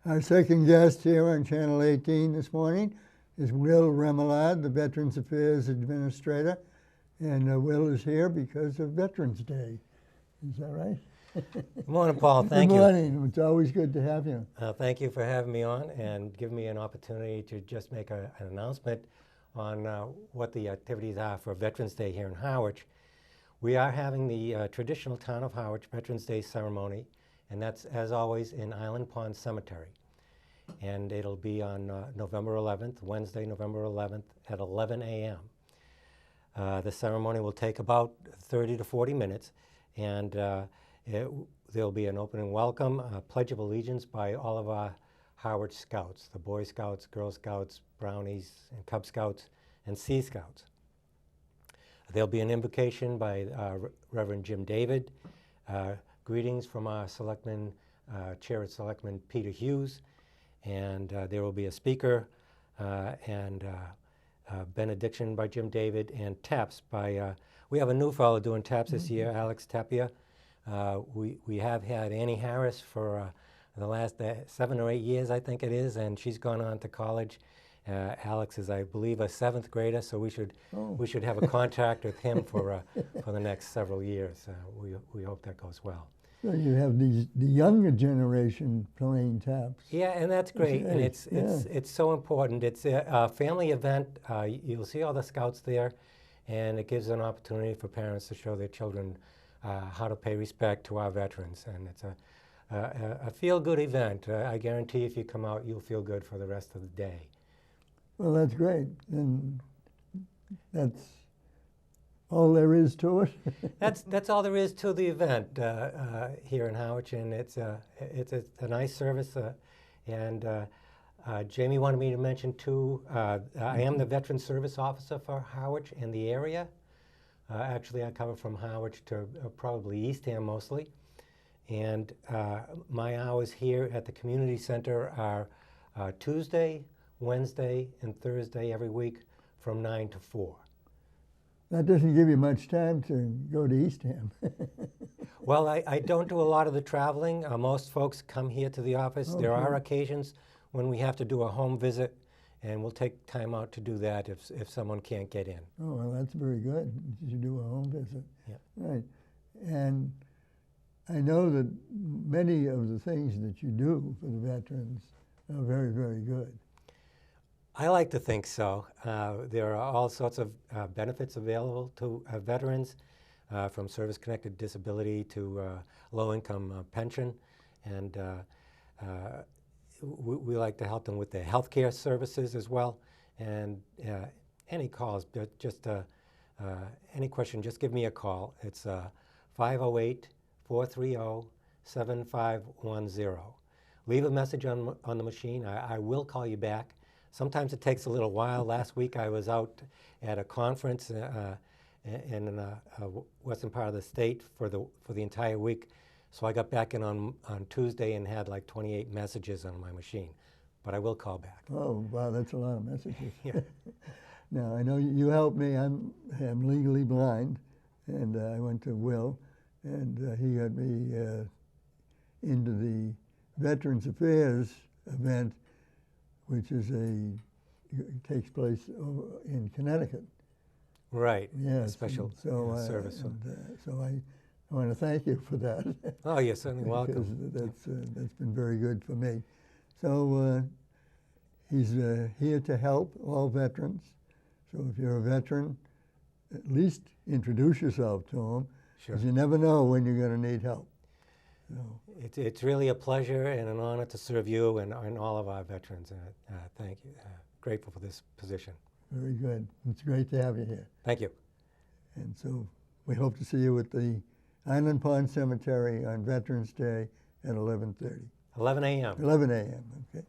Our second guest here on Channel 18 this morning is Wil Remillard, the Veterans Affairs Administrator. And Wil is here because of Veterans Day. Is that right? Good morning, Paul. Thank you. Good morning. It's always good to have you. Thank you for having me on and giving me an opportunity to just make an announcement on what the activities are for Veterans Day here in Harwich. We are having the traditional Town of Harwich Veterans Day ceremony, and that's, as always, in Island Pond Cemetery. And it'll be on November 11th, Wednesday, November 11th at 11 a.m. The ceremony will take about 30 to 40 minutes, and there'll be an opening welcome, a Pledge of Allegiance by all of our Harwich Scouts, the Boy Scouts, Girl Scouts, Brownies, and Cub Scouts, and Sea Scouts. There'll be an invocation by Reverend Jim David, greetings from our Selectman, Chair of Selectmen Peter Hughes, and there will be a speaker and benediction by Jim David, and taps by, we have a new fellow doing taps this year, Alex Tapia. We have had Annie Harris for the last 7 or 8 years, I think it is, and she's gone on to college. Alex is, I believe, a 7th grader, so we should have a contract with him for the next several years. We hope that goes well. So you have the younger generation playing taps. Yeah, and that's great, and it's so important. It's a family event. You'll see all the Scouts there, and it gives an opportunity for parents to show their children how to pay respect to our veterans, and it's a feel-good event. I guarantee if you come out, you'll feel good for the rest of the day. Well, that's great, and that's all there is to it. That's all there is to the event here in Harwich, and it's a nice service. And Jamie wanted me to mention too, I am the Veteran Service Officer for Harwich and the area. Actually, I cover from Harwich to probably Eastham mostly. And my hours here at the community center are Tuesday, Wednesday, and Thursday every week from 9 to 4. That doesn't give you much time to go to Eastham. Well, I don't do a lot of the traveling. Most folks come here to the office. Okay. There are occasions when we have to do a home visit, and we'll take time out to do that if someone can't get in. Oh, well, that's very good. You do a home visit. Yeah. Right. And I know that many of the things that you do for the veterans are very, very good. I like to think so. There are all sorts of benefits available to veterans, from service-connected disability to low-income pension, and we like to help them with their health care services as well. And any calls, just any question, just give me a call. It's 508-430-7510. Leave a message on the machine. I will call you back. Sometimes it takes a little while. Last week I was out at a conference in the western part of the state for the entire week. So I got back in on Tuesday and had like 28 messages on my machine. But I will call back. Oh, wow, that's a lot of messages. Yeah. Now, I know you helped me. I'm legally blind, and I went to Wil, and he got me into the Veterans Affairs event, which takes place in Connecticut. Right. Yes. A special service. So I want to thank you for that. Oh, you're certainly welcome. That's been very good for me. So he's here to help all veterans. So if you're a veteran, at least introduce yourself to him, because you never know when you're going to need help. So. It's really a pleasure and an honor to serve you and all of our veterans. Thank you. Grateful for this position. Very good. It's great to have you here. Thank you. And so we hope to see you at the Island Pond Cemetery on Veterans Day at 11:30. 11 a.m. 11 a.m., okay.